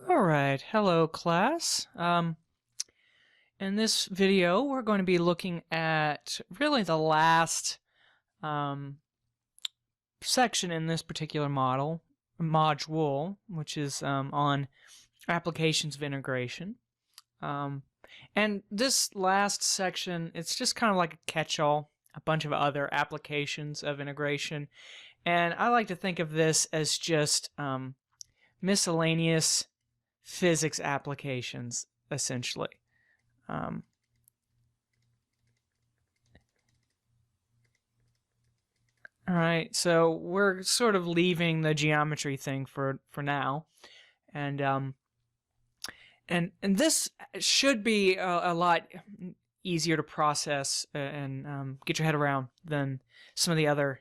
Alright, hello class. In this video we're going to be looking at really the last section in this particular module, which is on applications of integration. And this last section, it's just kind of like a catch-all, a bunch of other applications of integration. And I like to think of this as just miscellaneous physics applications, essentially. All right, so we're sort of leaving the geometry thing for now, and this should be a lot easier to process and get your head around than some of the other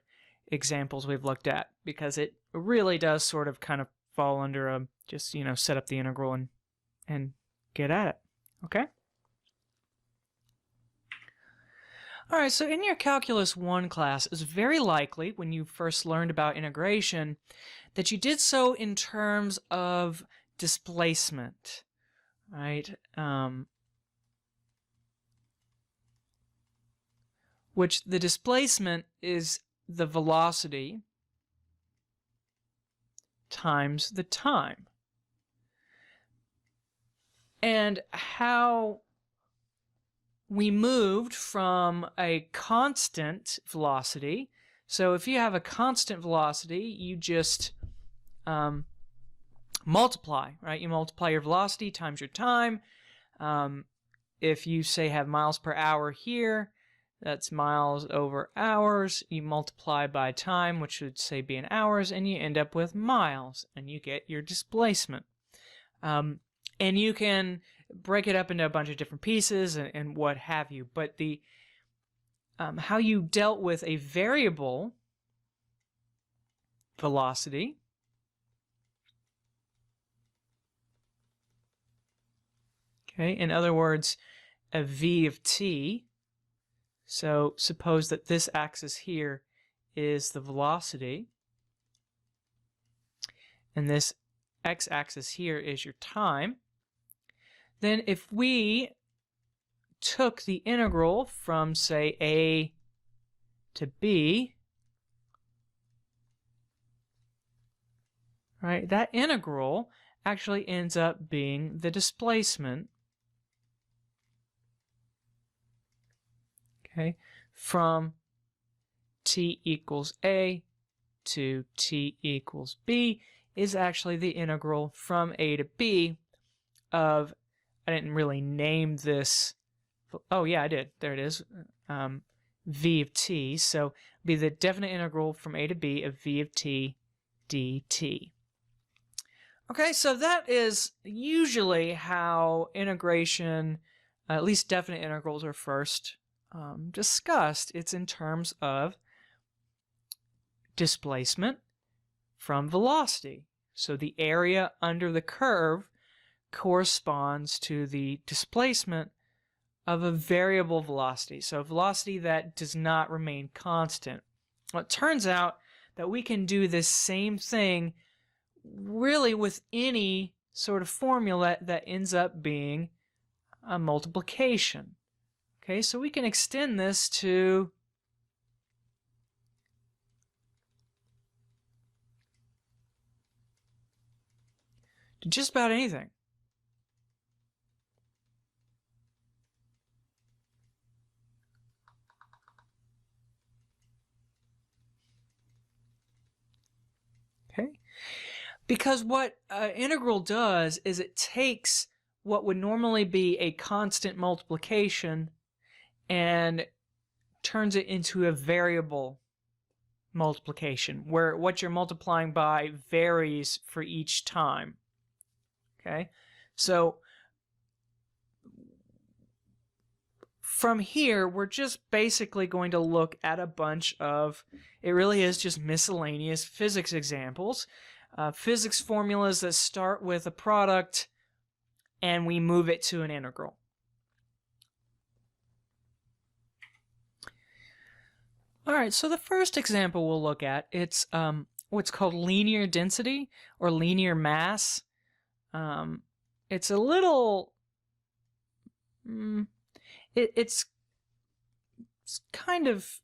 examples we've looked at, because it really does sort of kind of fall under a just set up the integral and get at it. Okay. All right, so in your Calculus 1 class, it's very likely when you first learned about integration that you did so in terms of displacement, right? Which the displacement is the velocity times the time. And how we moved from a constant velocity. So if you have a constant velocity, you just multiply, right? You multiply your velocity times your time. If you say have miles per hour here, that's miles over hours. You multiply by time, which would say be in hours, and you end up with miles, and you get your displacement. And you can break it up into a bunch of different pieces and what have you. But the how you dealt with a variable velocity, okay, in other words, a v of t. So suppose that this axis here is the velocity, and this x-axis here is your time. Then if we took the integral from, say, a to b, right, that integral actually ends up being the displacement, okay, from t equals a to t equals b is actually the integral from a to b of, I didn't really name this. Oh yeah, I did. There it is. V of t. So be the definite integral from a to b of v of t dt. Okay, so that is usually how integration, at least definite integrals, are first discussed. It's in terms of displacement from velocity. So the area under the curve corresponds to the displacement of a variable velocity, so a velocity that does not remain constant. Well, it turns out that we can do this same thing really with any sort of formula that ends up being a multiplication. Okay, so we can extend this to just about anything. Okay, because what integral does is it takes what would normally be a constant multiplication and turns it into a variable multiplication, where what you're multiplying by varies for each time. Okay, so from here, we're just basically going to look at a bunch of, it really is just miscellaneous physics examples, physics formulas that start with a product and we move it to an integral. All right, so the first example we'll look at, it's what's called linear density or linear mass. it's a little, it's kind of,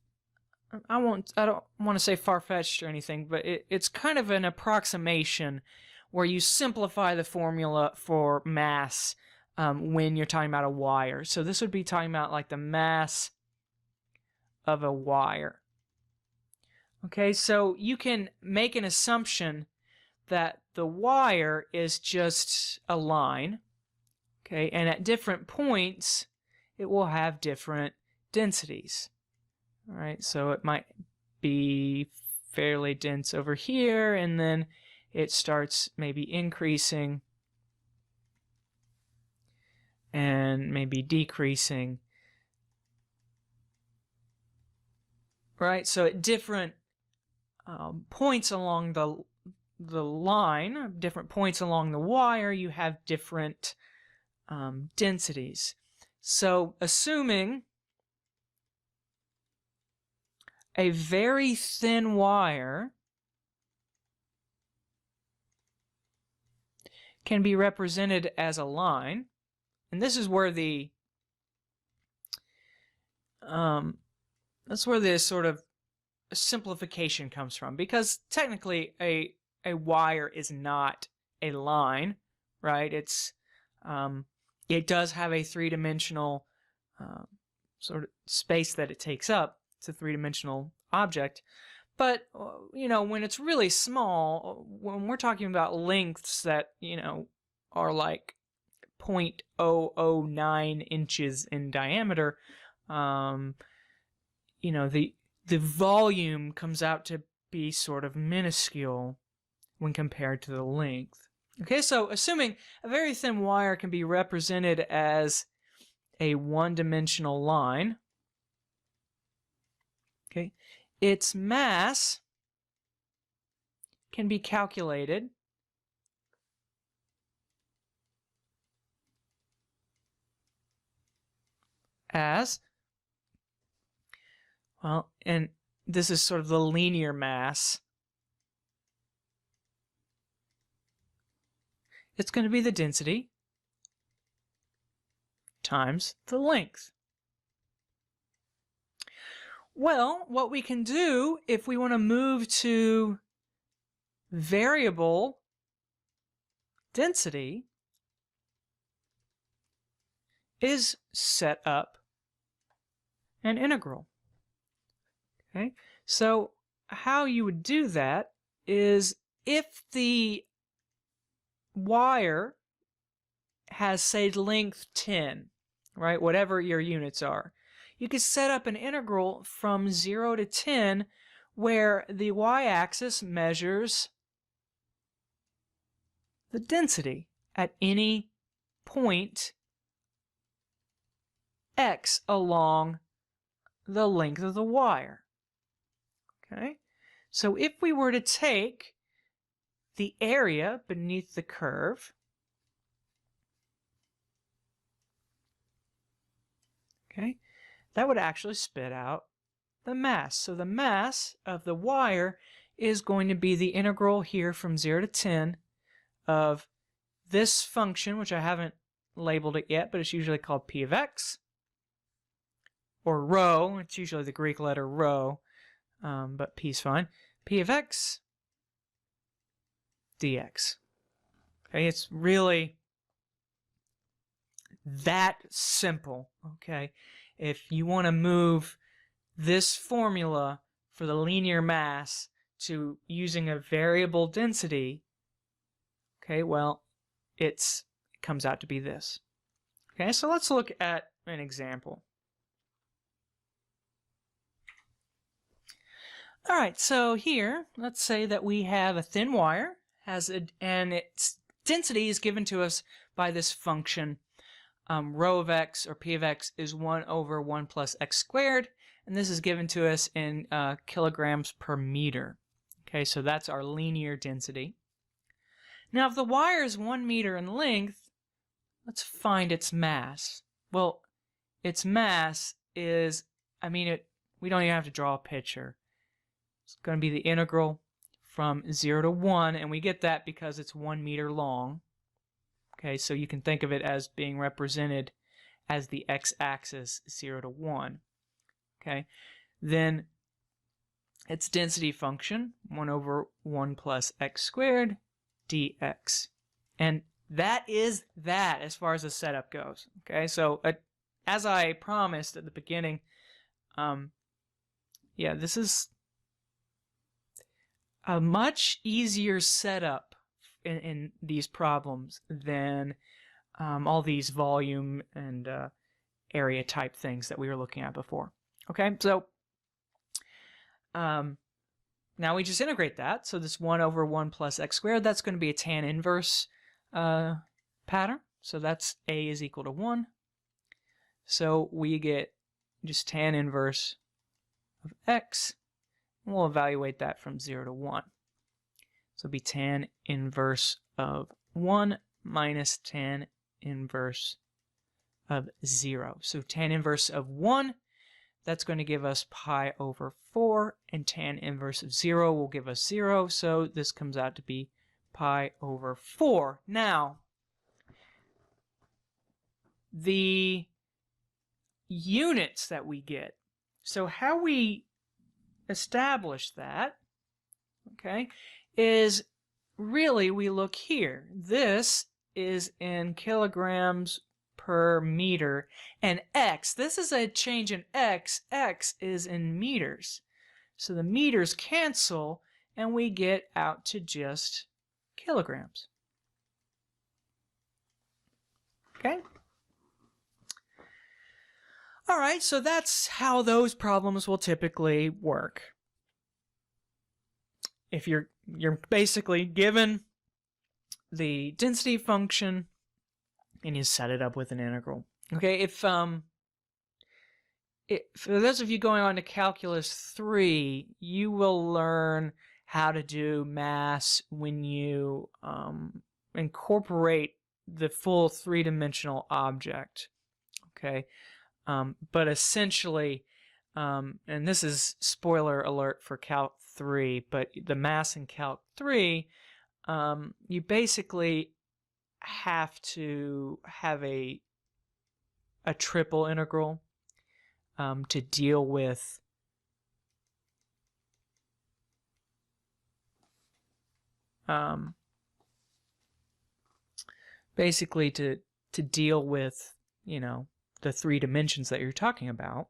I don't want to say far-fetched or anything, but it's kind of an approximation where you simplify the formula for mass when you're talking about a wire. So this would be talking about like the mass of a wire. Okay, so you can make an assumption that the wire is just a line, okay, and at different points it will have different densities. All right, so it might be fairly dense over here, and then it starts maybe increasing and maybe decreasing. Right, so at different points along the line, different points along the wire, you have different densities. So assuming a very thin wire can be represented as a line, and this is where the sort of simplification comes from, because technically a wire is not a line, right? It does have a three-dimensional sort of space that it takes up. It's a three-dimensional object, but when it's really small, when we're talking about lengths that are like 0.009 inches in diameter, the volume comes out to be sort of minuscule when compared to the length. Okay, so assuming a very thin wire can be represented as a one-dimensional line, okay, its mass can be calculated as, well, and this is sort of the linear mass. It's going to be the density times the length. Well, what we can do if we want to move to variable density is set up an integral. Okay, so how you would do that is if the wire has, say, length 10, right, whatever your units are, you could set up an integral from 0 to 10 where the y-axis measures the density at any point x along the length of the wire. Okay, so if we were to take the area beneath the curve, okay, that would actually spit out the mass. So the mass of the wire is going to be the integral here from 0 to 10 of this function, which I haven't labeled it yet, but it's usually called p of x, or rho. It's usually the Greek letter rho, but p is fine. P of x dx. Okay, it's really that simple. Okay, if you want to move this formula for the linear mass to using a variable density, okay, well, it comes out to be this. Okay, so let's look at an example. All right, so here, let's say that we have a thin wire, and its density is given to us by this function. Rho of x, or p of x, is 1 over 1 plus x squared, and this is given to us in kilograms per meter. Okay, so that's our linear density. Now, if the wire is 1 meter in length, let's find its mass. Well, its mass is, we don't even have to draw a picture. It's going to be the integral from 0 to 1, and we get that because it's 1 meter long. Okay, so you can think of it as being represented as the x-axis 0 to 1. Okay, then its density function 1 over 1 plus x squared dx. And that is that as far as the setup goes. Okay, so as I promised at the beginning, yeah, this is a much easier setup in these problems than all these volume and area type things that we were looking at before. Okay, so now we just integrate that. So this 1 over 1 plus x squared, that's going to be a tan inverse pattern. So that's a is equal to 1. So we get just tan inverse of x. And we'll evaluate that from 0 to 1. So it'll be tan inverse of 1 minus tan inverse of 0. So tan inverse of 1, that's going to give us pi over 4, and tan inverse of 0 will give us 0, so this comes out to be pi over 4. Now, the units that we get, so how we establish that, okay, is really we look here. This is in kilograms per meter, and x, this is a change in x is in meters. So the meters cancel and we get out to just kilograms. Okay? All right, so that's how those problems will typically work. If you're basically given the density function and you set it up with an integral. Okay, for those of you going on to Calculus 3, you will learn how to do mass when you incorporate the full three-dimensional object. Okay, but essentially, and this is spoiler alert for Calc 3, but the mass in Calc 3, you basically have to have a triple integral to deal with basically to deal with, you know, the three dimensions that you're talking about,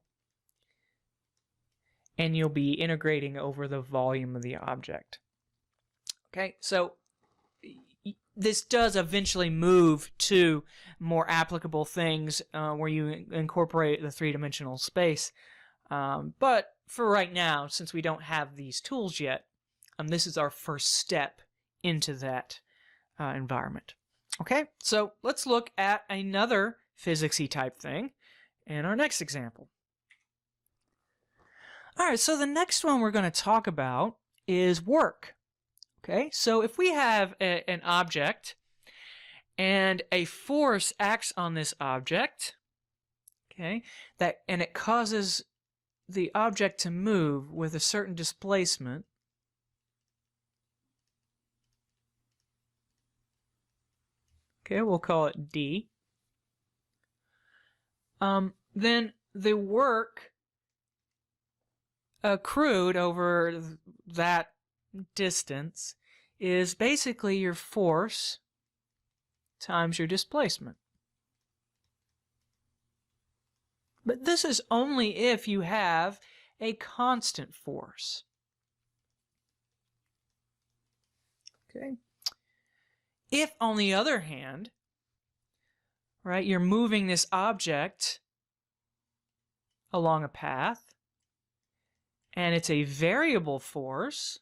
and you'll be integrating over the volume of the object. Okay, so this does eventually move to more applicable things where you incorporate the three-dimensional space. But for right now, since we don't have these tools yet, this is our first step into that environment. Okay, so let's look at another physics-y type thing in our next example. All right, so the next one we're going to talk about is work. Okay, so if we have an object and a force acts on this object, okay, and it causes the object to move with a certain displacement, okay, we'll call it D, then the work accrued over that distance is basically your force times your displacement. But this is only if you have a constant force. Okay. If, on the other hand, right, you're moving this object along a path and it's a variable force,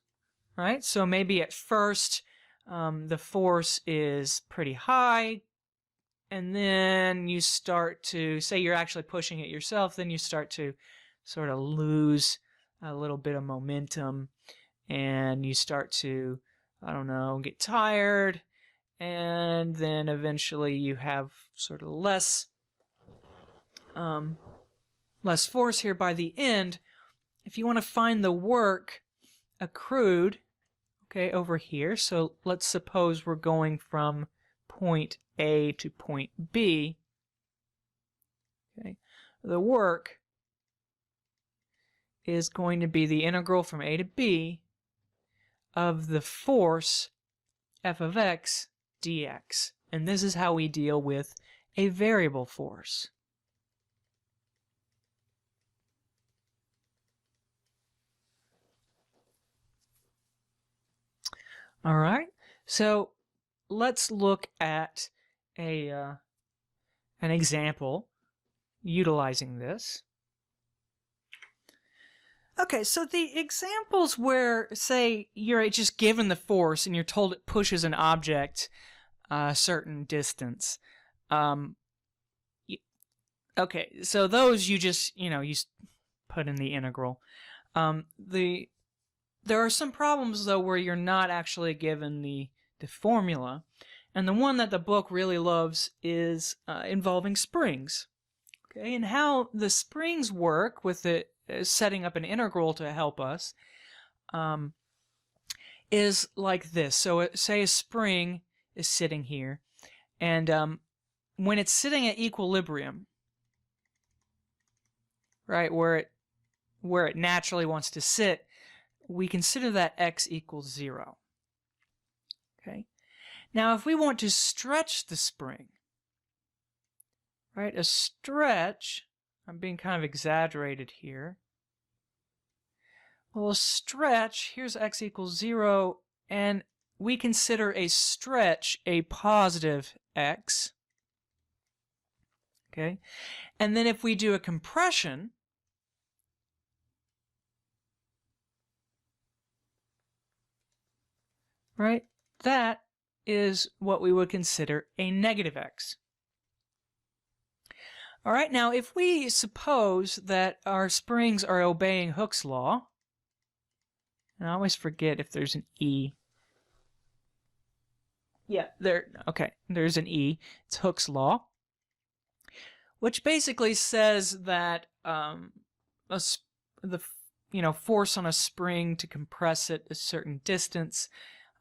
right? So maybe at first the force is pretty high, and then you start to, say you're actually pushing it yourself, then you start to sort of lose a little bit of momentum, and you start to, I don't know, get tired, and then eventually you have sort of less force here by the end. If you want to find the work accrued, okay, over here, so let's suppose we're going from point A to point B, okay, the work is going to be the integral from A to B of the force f of x dx. And this is how we deal with a variable force. All right, so let's look at an example utilizing this. Okay, so the examples where, say, you're just given the force and you're told it pushes an object a certain distance. Okay, so those you just, you put in the integral. There are some problems, though, where you're not actually given the formula. And the one that the book really loves is involving springs. Okay, and how the springs work with it setting up an integral to help us is like this. So say a spring is sitting here, and when it's sitting at equilibrium, right, where it naturally wants to sit, we consider that x equals 0. Okay. Now, if we want to stretch the spring, right, a stretch, I'm being kind of exaggerated here. Well, a stretch, here's x equals 0, and we consider a stretch a positive x. Okay. And then if we do a compression, right, that is what we would consider a negative x. All right, now if we suppose that our springs are obeying Hooke's law, and I always forget if there's an E. Yeah, there's an E. It's Hooke's law, which basically says that the force on a spring to compress it a certain distance,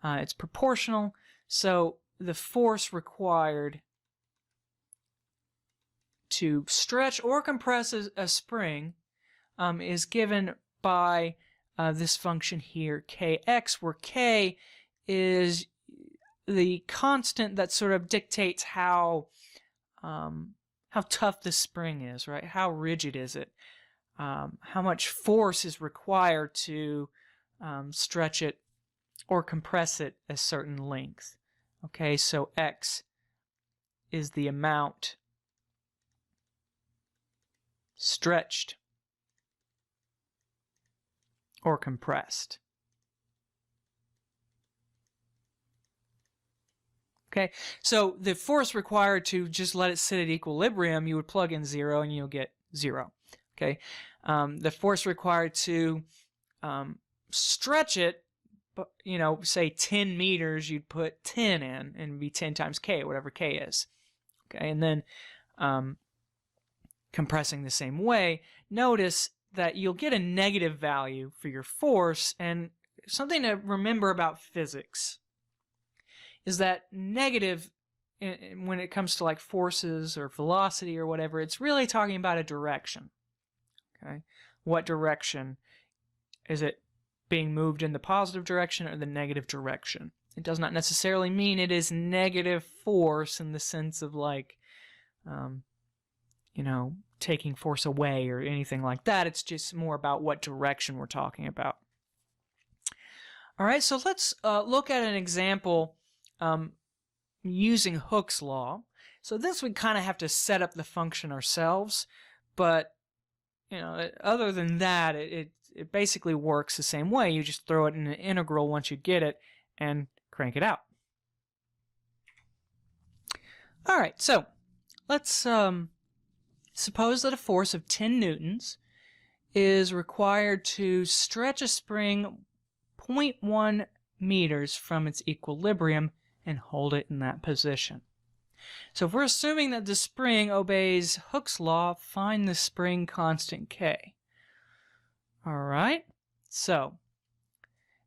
it's proportional. So the force required to stretch or compress a spring is given by this function here, kx, where k is the constant that sort of dictates how tough the spring is, right? How rigid is it? How much force is required to stretch it or compress it a certain length. Okay, so x is the amount stretched or compressed. Okay, so the force required to just let it sit at equilibrium, you would plug in 0 and you'll get 0. Okay, the force required to stretch it, say 10 meters, you'd put 10 in, and it'd be 10 times k, whatever k is. Okay, and then compressing the same way, notice that you'll get a negative value for your force. And something to remember about physics is that negative, when it comes to like forces or velocity or whatever, it's really talking about a direction. Okay, what direction is it being moved in, the positive direction or the negative direction? It does not necessarily mean it is negative force in the sense of like, taking force away or anything like that. It's just more about what direction we're talking about. All right, so let's look at an example using Hooke's law. So this we kind of have to set up the function ourselves, but other than that, it basically works the same way. You just throw it in an integral once you get it and crank it out. All right, so let's suppose that a force of 10 newtons is required to stretch a spring 0.1 meters from its equilibrium and hold it in that position. So if we're assuming that the spring obeys Hooke's law, find the spring constant k. All right, so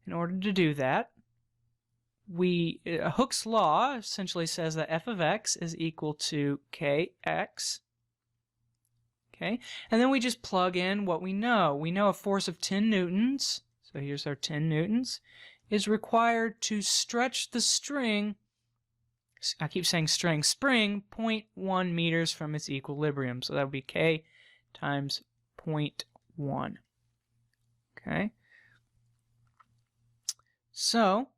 in order to do that, Hooke's law essentially says that f of x is equal to kx. Okay, and then we just plug in what we know. We know a force of 10 newtons, so here's our 10 newtons, is required to stretch the string, I keep saying string, spring 0.1 meters from its equilibrium. So that would be k times 0.1. Okay, so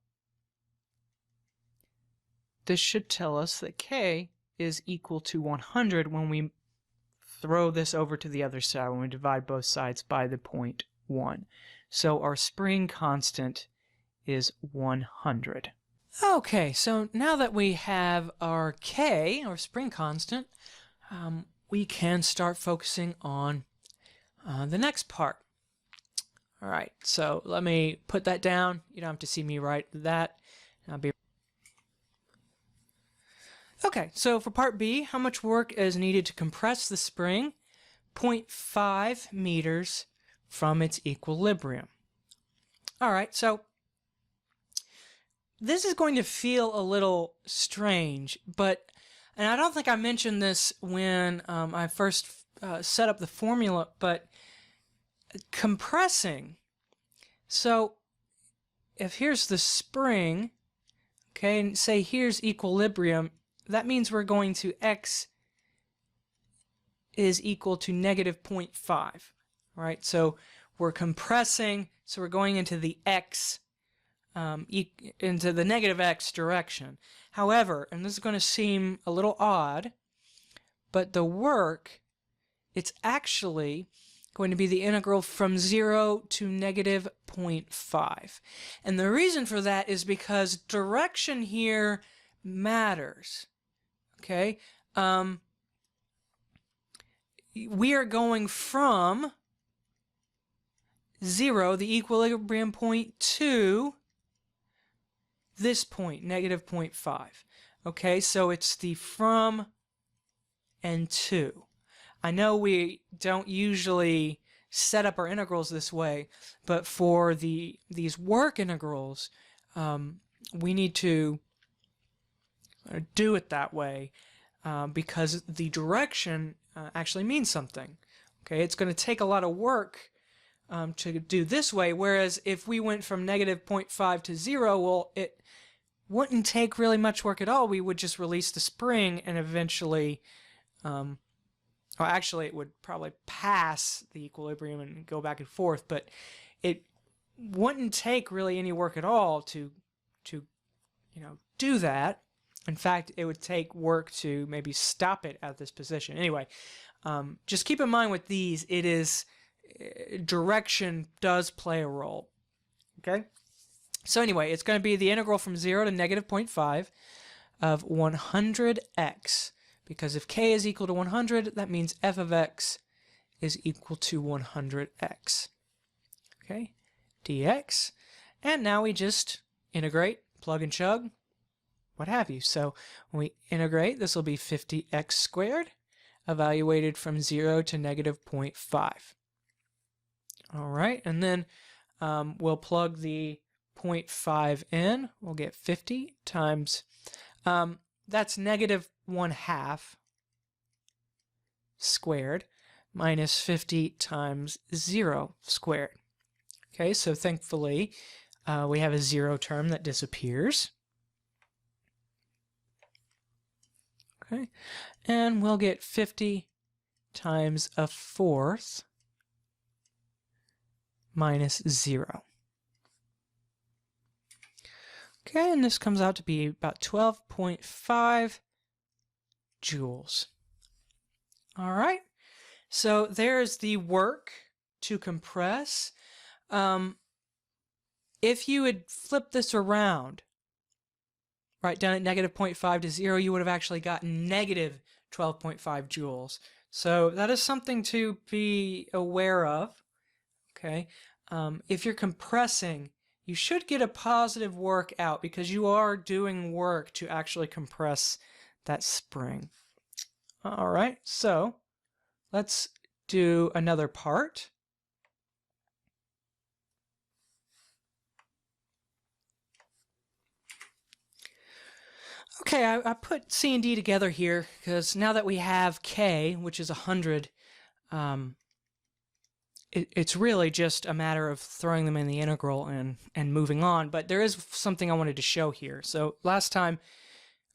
this should tell us that k is equal to 100 when we throw this over to the other side, when we divide both sides by the 0.1. So our spring constant is 100. Okay, so now that we have our k, or spring constant, we can start focusing on the next part. All right, so let me put that down. You don't have to see me write that. I'll be Okay, so for part B, how much work is needed to compress the spring 0.5 meters from its equilibrium? All right, so this is going to feel a little strange, and I don't think I mentioned this when I first set up the formula, but compressing, so if here's the spring, okay, and say here's equilibrium, that means we're going to x is equal to negative 0.5, right? So we're compressing, so we're going into the x, into the negative x direction. However, and this is going to seem a little odd, but the work, it's actually going to be the integral from 0 to negative 0.5. And the reason for that is because direction here matters. Okay, we are going from 0, the equilibrium point, to this point, negative 0.5. Okay, so it's the from and to. I know we don't usually set up our integrals this way, but for these work integrals, we need to do it that way because the direction actually means something. Okay, it's going to take a lot of work to do this way, whereas if we went from negative 0.5 to 0, well, it wouldn't take really much work at all. We would just release the spring and eventually, well, actually it would probably pass the equilibrium and go back and forth, but it wouldn't take really any work at all to do that. In fact, it would take work to maybe stop it at this position. Anyway, just keep in mind with these, it is direction does play a role. Okay? So anyway, it's going to be the integral from 0 to negative 0.5 of 100x. Because if k is equal to 100, that means f of x is equal to 100x. Okay? dx. And now we just integrate, plug and chug, what have you. So when we integrate, this will be 50x squared, evaluated from 0 to negative 0.5. All right, and then we'll plug the 0.5 in. We'll get 50 times, that's negative 1/2 squared minus 50 times 0 squared. Okay, so thankfully we have a 0 term that disappears. Okay, and we'll get 50 times 1/4 minus 0. Okay, and this comes out to be about 12.5 joules. All right, so there's the work to compress. If you had flipped this around, right down at negative 0.5 to 0, you would have actually gotten negative 12.5 joules. So that is something to be aware of. Okay, if you're compressing, you should get a positive work out because you are doing work to actually compress that spring. All right, so let's do another part. Okay, I put C and D together here because now that we have K, which is 100, it's really just a matter of throwing them in the integral and moving on. But there is something I wanted to show here. So last time,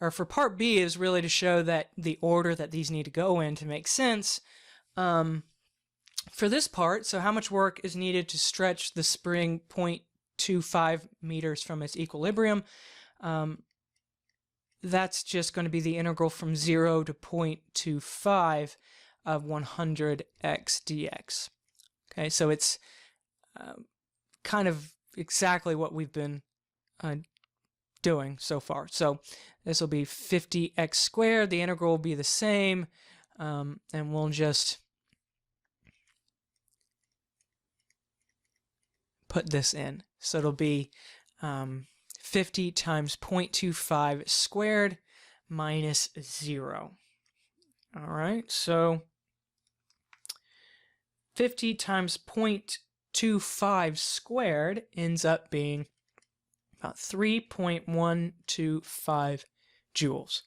or for part B, is really to show that the order that these need to go in to make sense. For this part, so how much work is needed to stretch the spring 0.25 meters from its equilibrium? That's just going to be the integral from 0 to 0.25 of 100x dx. Okay, so it's kind of exactly what we've been doing so far. So this will be 50x squared. The integral will be the same, and we'll just put this in. So it'll be 50 times 0.25 squared minus 0. All right, so 50 times 0.25 squared ends up being about 3.125 joules.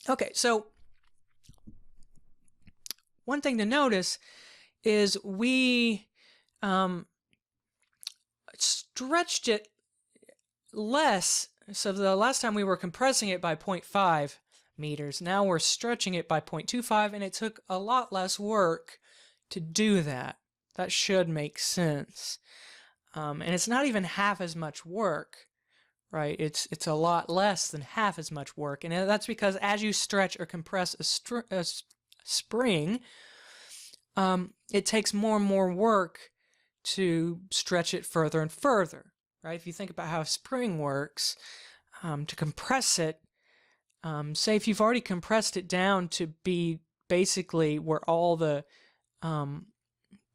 Okay, so one thing to notice is we stretched it less. So the last time we were compressing it by 0.5 meters. Now we're stretching it by 0.25, and it took a lot less work to do that. That should make sense. And it's not even half as much work, right? It's a lot less than half as much work, and that's because as you stretch or compress a spring, it takes more and more work to stretch it further and further, right? If you think about how a spring works, to compress it, say if you've already compressed it down to be basically where all the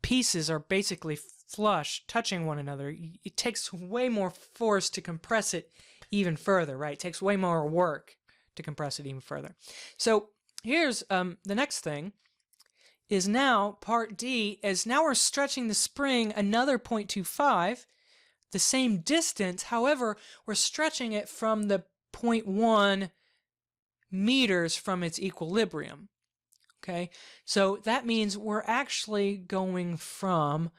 pieces are basically flush, touching one another, it takes way more force to compress it even further, right? It takes way more work to compress it even further. So here's the next thing is now part D is now we're stretching the spring another 0.25, the same distance. However, we're stretching it from the 0.1 meters from its equilibrium. Okay, so that means we're actually going from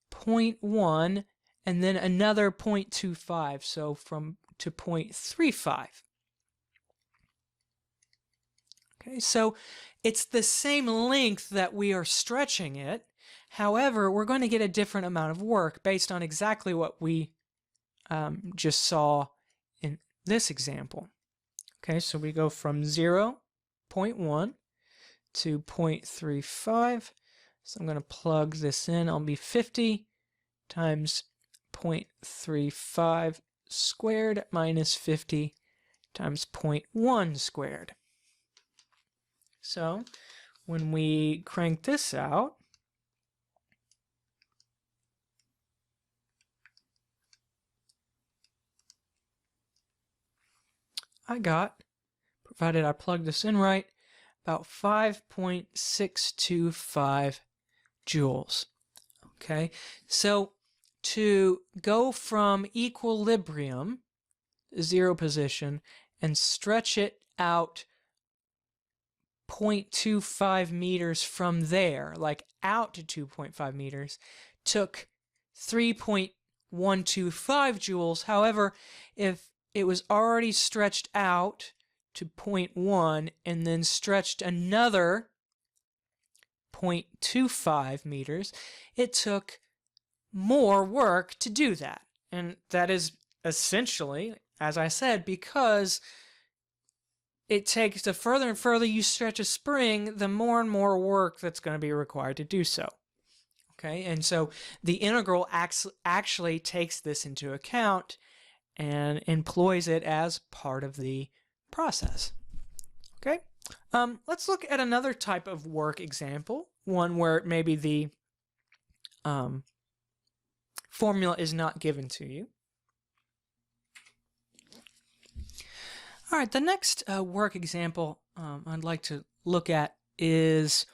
0.1 and then another 0.25, so from to 0.35. Okay, so it's the same length that we are stretching it. However, we're going to get a different amount of work based on exactly what we just saw in this example. Okay, so we go from 0.1 to 0.35. So I'm going to plug this in. I'll be 50 times 0.35 squared minus 50 times 0.1 squared. So when we crank this out, I got, provided I plug this in right, about 5.625 joules. Okay, so to go from equilibrium, zero position, and stretch it out 0.25 meters from there, like out to 2.5 meters, took 3.125 joules. However, if it was already stretched out to 0.1 and then stretched another 0.25 meters, it took more work to do that. And that is essentially, as I said, because it takes the further and further you stretch a spring, the more and more work that's going to be required to do so. Okay, and so the integral actually takes this into account and employs it as part of the process. Okay, let's look at another type of work example, one where maybe the formula is not given to you. All right, the next work example I'd like to look at is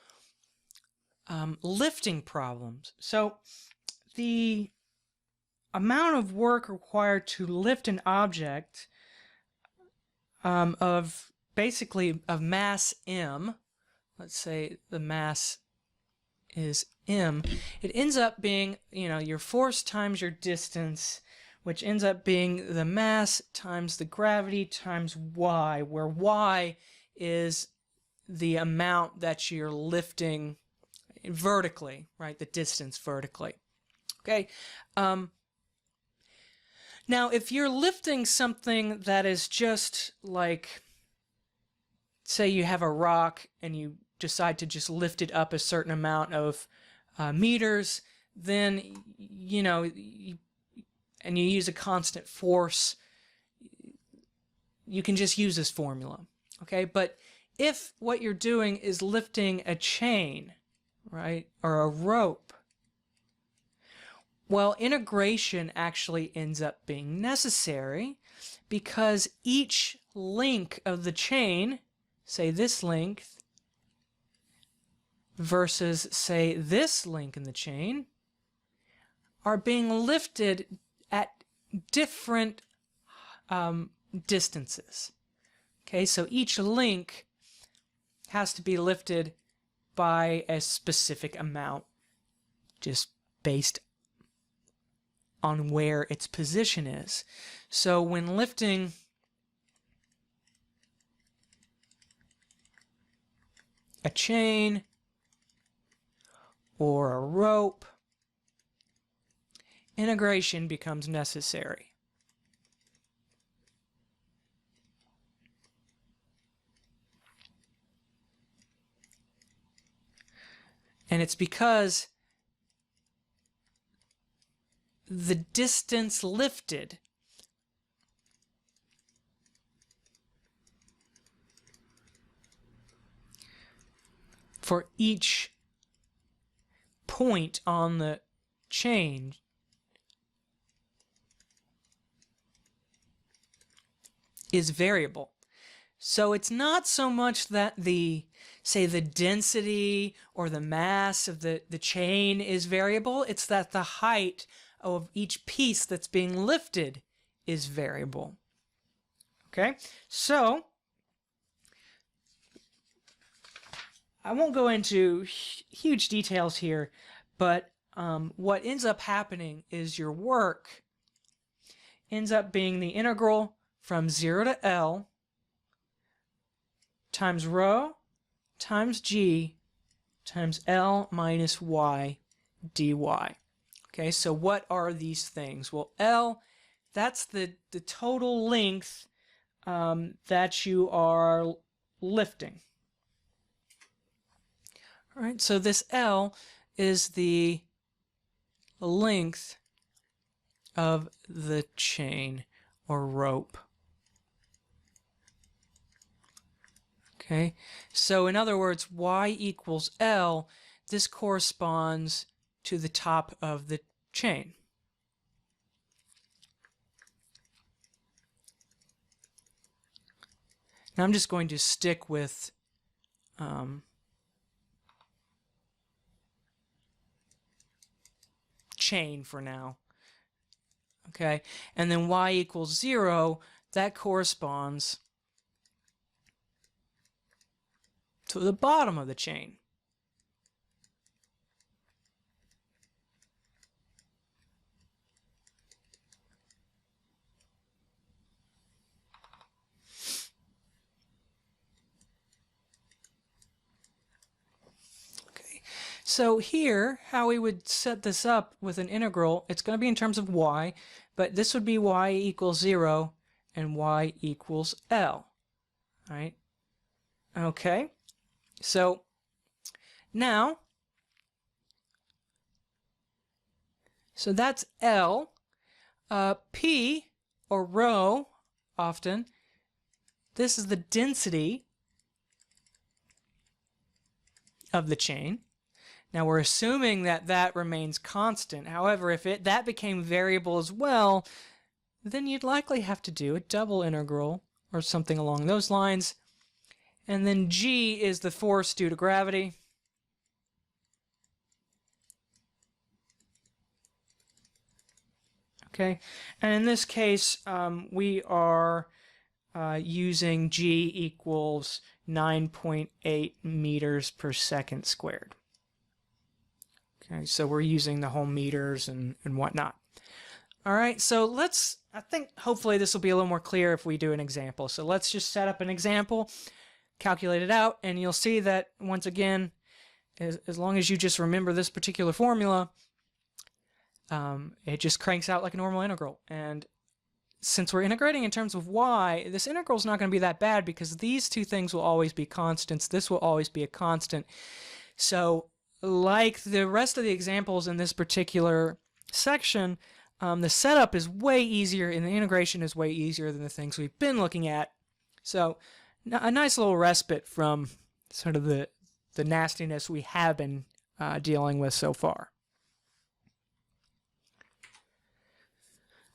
lifting problems. So the amount of work required to lift an object of basically of mass m, let's say the mass is m, it ends up being, your force times your distance, which ends up being the mass times the gravity times y, where y is the amount that you're lifting vertically, right? The distance vertically. Okay. Now, if you're lifting something that is just like, say you have a rock and you decide to just lift it up a certain amount of meters, then, and you use a constant force, you can just use this formula, okay? But if what you're doing is lifting a chain, right, or a rope, well, integration actually ends up being necessary because each link of the chain, say this length, versus, say, this link in the chain, are being lifted at different distances. Okay, so each link has to be lifted by a specific amount, just based on where its position is. So when lifting a chain or a rope, integration becomes necessary. And it's because the distance lifted for each point on the chain is variable. So it's not so much that say the density or the mass of the chain is variable, it's that the height of each piece that's being lifted is variable. Okay, so I won't go into huge details here, but what ends up happening is your work ends up being the integral from 0 to L times rho times g times L minus y dy. Okay, so what are these things? Well, L, that's the total length that you are lifting. All right, so this L is the length of the chain or rope. Okay, so in other words, y equals L, this corresponds to the top of the chain. Now I'm just going to stick with chain for now. Okay, and then y equals 0, that corresponds to the bottom of the chain. So here, how we would set this up with an integral, it's going to be in terms of y, but this would be y equals 0 and y equals L. All right? Okay. So now, so that's L. P, or rho, often, this is the density of the chain. Now we're assuming that that remains constant. However, if that became variable as well, then you'd likely have to do a double integral or something along those lines. And then G is the force due to gravity. Okay, and in this case, we are using g equals 9.8 meters per second squared. Okay, so we're using the whole meters and whatnot. All right, so I think hopefully this will be a little more clear if we do an example. So let's just set up an example, calculate it out, and you'll see that once again, as long as you just remember this particular formula, it just cranks out like a normal integral. And since we're integrating in terms of y, this integral is not going to be that bad because these two things will always be constants. This will always be a constant. So like the rest of the examples in this particular section, the setup is way easier and the integration is way easier than the things we've been looking at. So a nice little respite from sort of the nastiness we have been dealing with so far.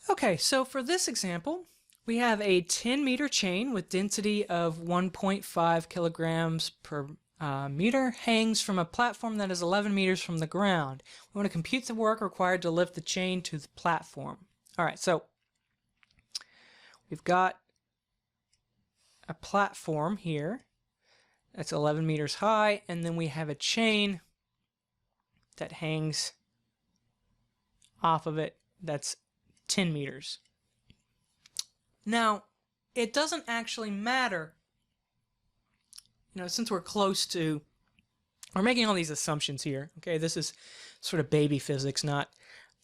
Okay, so for this example, we have a 10-meter chain with density of 1.5 kilograms per meter hangs from a platform that is 11 meters from the ground. We want to compute the work required to lift the chain to the platform. All right, so we've got a platform here that's 11 meters high, and then we have a chain that hangs off of it that's 10 meters. Now, it doesn't actually matter, since we're making all these assumptions here. Okay, this is sort of baby physics, not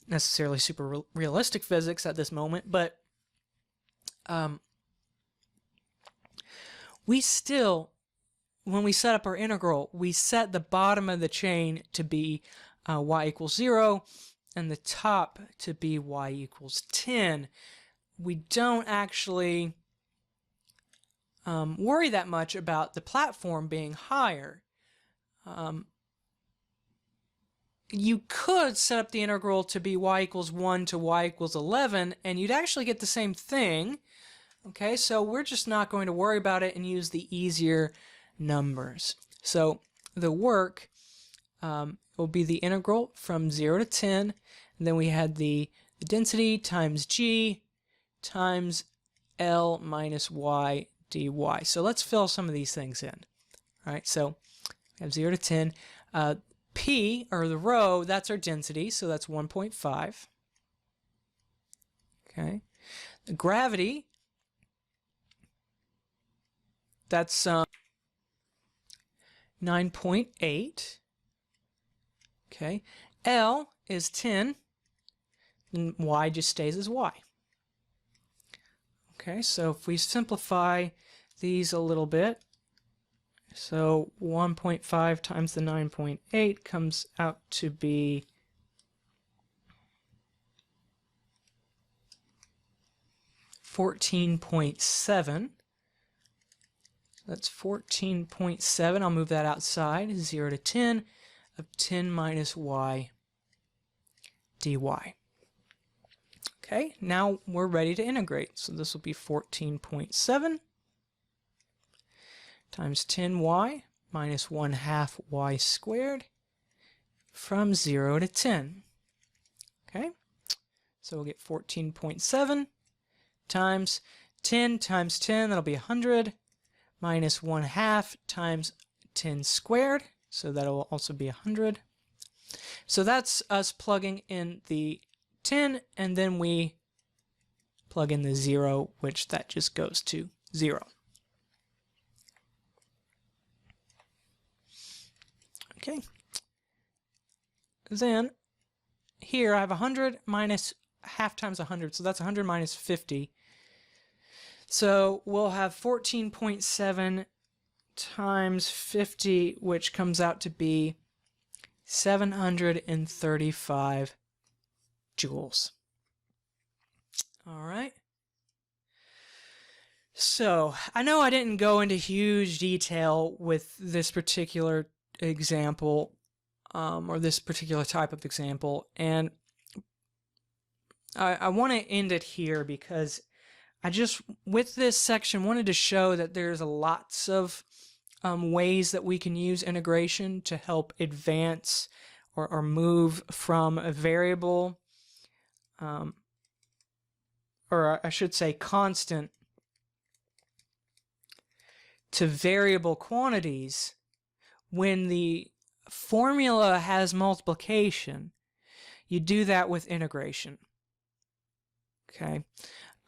necessarily super realistic physics at this moment, but we still, when we set up our integral, we set the bottom of the chain to be y equals 0 and the top to be y equals 10. We don't actually worry that much about the platform being higher. You could set up the integral to be y equals 1 to y equals 11, and you'd actually get the same thing. Okay, so we're just not going to worry about it and use the easier numbers. So the work will be the integral from 0 to 10, and then we had the density times g times L minus y dy. So let's fill some of these things in. All right, so we have 0 to 10. P, or the rho, that's our density, so that's 1.5. Okay. The gravity, that's 9.8. Okay. L is 10, and y just stays as y. Okay, so if we simplify these a little bit, so 1.5 times the 9.8 comes out to be 14.7. That's 14.7. I'll move that outside. 0 to 10 of 10 minus y dy. Okay, now we're ready to integrate. So this will be 14.7 times 10y minus 1/2 y squared from 0 to 10. Okay, so we'll get 14.7 times 10 times 10, that'll be 100, minus 1/2 times 10 squared, so that'll also be 100. So that's us plugging in the 10, and then we plug in the 0, which that just goes to 0. Okay. Then here I have 100 minus half times 100, so that's 100 minus 50. So we'll have 14.7 times 50, which comes out to be 735 joules. All right. So I know I didn't go into huge detail with this particular example, or this particular type of example, and I want to end it here because I just, with this section, wanted to show that there's lots of ways that we can use integration to help advance or move from a variable, or I should say constant, to variable quantities when the formula has multiplication. You do that with integration. Okay.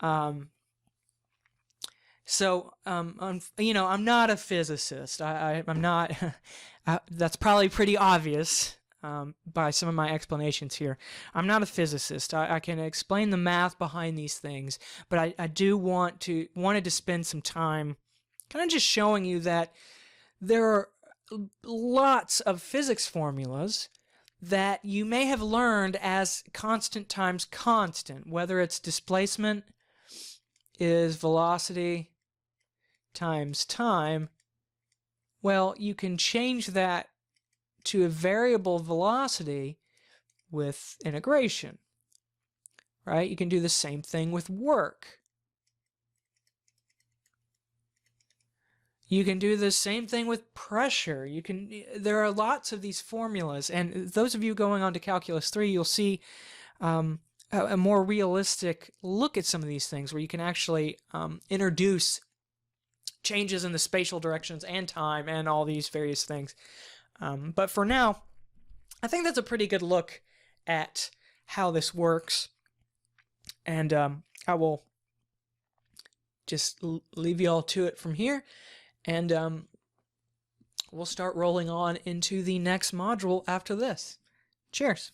You know, I'm not a physicist. I'm not. That's probably pretty obvious by some of my explanations here. I'm not a physicist. I can explain the math behind these things, but I do wanted to spend some time kind of just showing you that there are lots of physics formulas that you may have learned as constant times constant, whether it's displacement is velocity times time. Well, you can change that to a variable velocity with integration, right? You can do the same thing with work. You can do the same thing with pressure. There are lots of these formulas, and those of you going on to Calculus 3, you'll see a more realistic look at some of these things where you can actually introduce changes in the spatial directions and time and all these various things. But for now, I think that's a pretty good look at how this works. And I will just leave you all to it from here. And we'll start rolling on into the next module after this. Cheers.